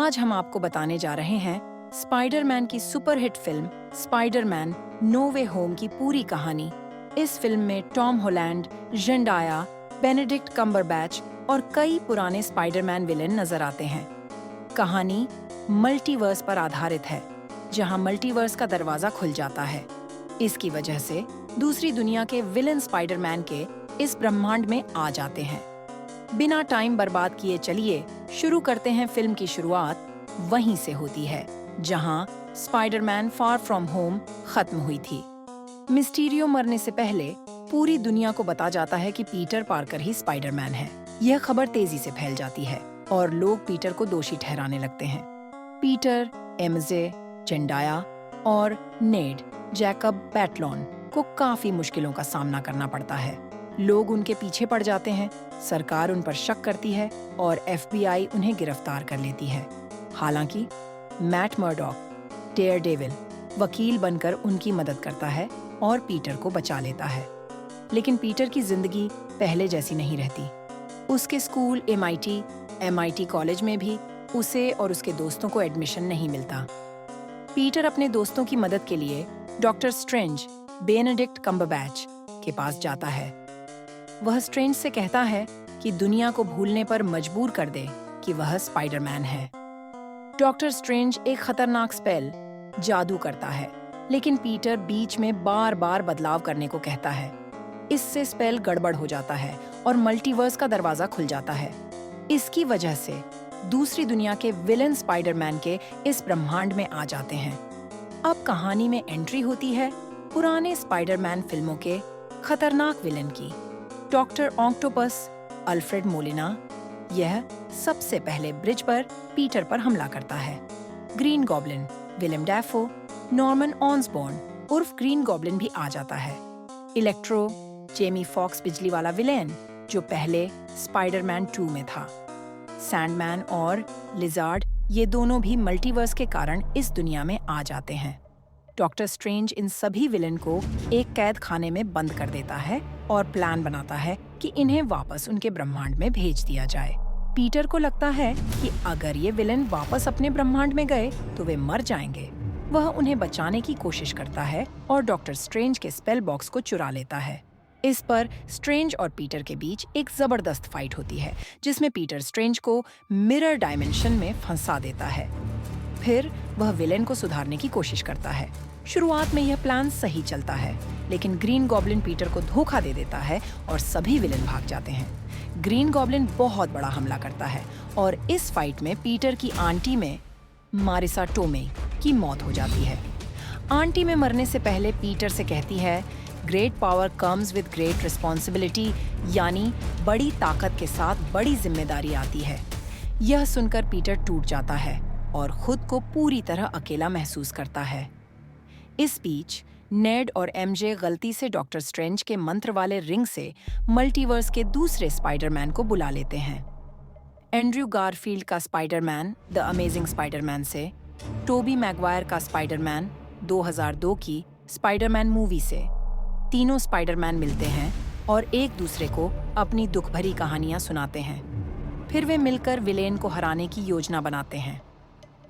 आज हम आपको बताने जा रहे हैं स्पाइडरमैन की सुपरहिट फिल्म स्पाइडरमैन नो वे होम की पूरी कहानी। इस फिल्म में टॉम हॉलैंड, ज़ेंडाया, बेनेडिक्ट कम्बरबैच और कई पुराने स्पाइडरमैन विलेन नजर आते हैं। कहानी मल्टीवर्स पर आधारित है, जहां मल्टीवर्स का दरवाजा खुल जाता है। इसकी वजह से दूसरी दुनिया के विलेन स्पाइडरमैन के इस ब्रह्मांड में आ जाते हैं। बिना टाइम बर्बाद किए चलिए शुरू करते हैं। फिल्म की शुरुआत वहीं से होती है जहां स्पाइडरमैन फार फ्रॉम होम खत्म हुई थी। मिस्टीरियो मरने से पहले पूरी दुनिया को बता जाता है कि पीटर पार्कर ही स्पाइडरमैन है। यह खबर तेजी से फैल जाती है और लोग पीटर को दोषी ठहराने लगते हैं। पीटर, एमजे, ज़ेंडाया और नेड जैकब बैटलॉन को काफी मुश्किलों का सामना करना पड़ता है। लोग उनके पीछे पड़ जाते हैं, सरकार उन पर शक करती है और FBI उन्हें गिरफ्तार कर लेती है। हालांकि मैट मर्डॉक, डेयरडेविल, वकील बनकर उनकी मदद करता है और पीटर को बचा लेता है। लेकिन पीटर की जिंदगी पहले जैसी नहीं रहती। उसके स्कूल MIT कॉलेज में भी उसे और उसके दोस्तों को एडमिशन नहीं मिलता। पीटर अपने दोस्तों की मदद के लिए डॉक्टर स्ट्रेंज, बेनेडिक्ट कम्बरबैच के पास जाता है। वह स्ट्रेंज से कहता है कि दुनिया को भूलने पर मजबूर कर दे कि वह स्पाइडरमैन है। डॉक्टर स्ट्रेंज एक खतरनाक स्पेल जादू करता है, लेकिन पीटर बीच में बार बार बदलाव करने को कहता है। इससे स्पेल गड़बड़ हो जाता है और मल्टीवर्स का दरवाजा खुल जाता है। इसकी वजह से दूसरी दुनिया के विलेन स्पाइडरमैन के इस ब्रह्मांड में आ जाते हैं। अब कहानी में एंट्री होती है पुराने स्पाइडरमैन फिल्मों के खतरनाक विलेन की, डॉक्टर ऑक्टोपस, अल्फ्रेड मोलिना। यह सबसे पहले ब्रिज पर पीटर पर हमला करता है। Green Goblin, William Dafoe, Norman Osborn उर्फ ग्रीन गॉब्लिन भी आ जाता है। इलेक्ट्रो, जेमी फॉक्स बिजली वाला विलेन जो पहले स्पाइडरमैन 2 में था। सैंडमैन और लिजार्ड, ये दोनों भी मल्टीवर्स के कारण इस दुनिया में आ जाते हैं। डॉक्टर स्ट्रेंज इन सभी विलेन को एक कैद खाने में बंद कर देता है और प्लान बनाता है कि इन्हें वापस उनके ब्रह्मांड में भेज दिया जाए। पीटर को लगता है कि अगर ये विलेन वापस अपने ब्रह्मांड में गए तो वे मर जाएंगे। वह उन्हें बचाने की कोशिश करता है और डॉक्टर स्ट्रेंज के स्पेल बॉक्स को चुरा लेता है। इस पर स्ट्रेंज और पीटर के बीच एक जबरदस्त फाइट होती है, जिसमें पीटर स्ट्रेंज को मिरर डायमेंशन में फंसा देता है। फिर वह विलेन को सुधारने की कोशिश करता है। शुरुआत में यह प्लान सही चलता है, लेकिन ग्रीन गॉब्लिन पीटर को धोखा दे देता है और सभी विलेन भाग जाते हैं। ग्रीन गॉब्लिन बहुत बड़ा हमला करता है और इस फाइट में पीटर की आंटी में, मारिसा टोमे, की मौत हो जाती है। आंटी में मरने से पहले पीटर से कहती है, great power comes with great responsibility, यानी बड़ी ताकत के साथ बड़ी जिम्मेदारी आती है। यह सुनकर पीटर टूट जाता है और खुद को पूरी तरह अकेला महसूस करता है। इस बीच नेड और MJ गलती से डॉक्टर स्ट्रेंज के मंत्र वाले रिंग से मल्टीवर्स के दूसरे स्पाइडरमैन को बुला लेते हैं। एंड्रयू गारफील्ड का स्पाइडरमैन द अमेजिंग स्पाइडरमैन से, टोबी मैगवायर का स्पाइडरमैन 2002 की स्पाइडरमैन मूवी से, तीनों स्पाइडरमैन मिलते हैं और एक दूसरे को अपनी दुख भरी कहानियां सुनाते हैं। फिर वे मिलकर विलेन को हराने की योजना बनाते हैं।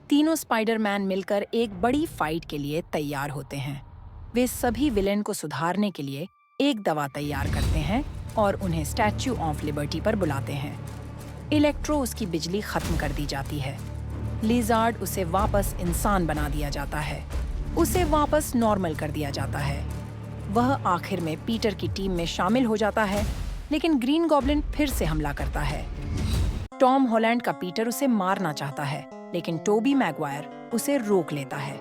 तीनों स्पाइडरमैन मिलकर एक बड़ी फाइट के लिए तैयार होते हैं। वे सभी विलेन को सुधारने के लिए एक दवा तैयार करते हैं और उन्हें स्टैच्यू ऑफ लिबर्टी पर बुलाते हैं। इलेक्ट्रो, उसकी बिजली खत्म कर दी जाती है। लिजार्ड, उसे वापस इंसान बना दिया जाता है। उसे वापस नॉर्मल कर दिया जाता है। वह आखिर में पीटर की टीम में शामिल हो जाता है, लेकिन ग्रीन गॉब्लिन फिर से हमला करता है। टॉम हॉलैंड का पीटर उसे मारना चाहता है, लेकिन टोबी मैगवायर उसे रोक लेता है।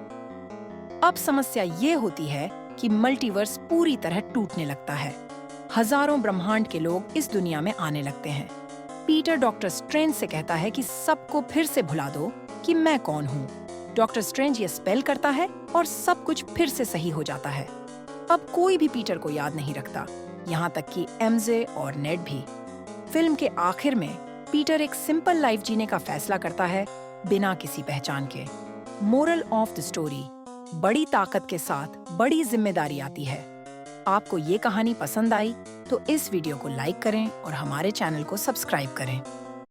अब समस्या ये होती है कि मल्टीवर्स पूरी तरह टूटने लगता है। हजारों ब्रह्मांड के लोग इस दुनिया में आने लगते हैं। पीटर डॉक्टर स्ट्रेंज से कहता है कि सबको फिर से भुला दो कि मैं कौन हूँ। डॉक्टर स्ट्रेंज ये स्पेल करता है और सब कुछ फिर से सही हो जाता है। अब कोई भी पीटर को याद नहीं रखता, यहाँ तक कि MJ और नेड भी। फिल्म के आखिर में पीटर एक सिंपल लाइफ जीने का फैसला करता है, बिना किसी पहचान के। मोरल ऑफ द स्टोरी, बड़ी ताकत के साथ बड़ी जिम्मेदारी आती है। आपको ये कहानी पसंद आई तो इस वीडियो को लाइक करें और हमारे चैनल को सब्सक्राइब करें।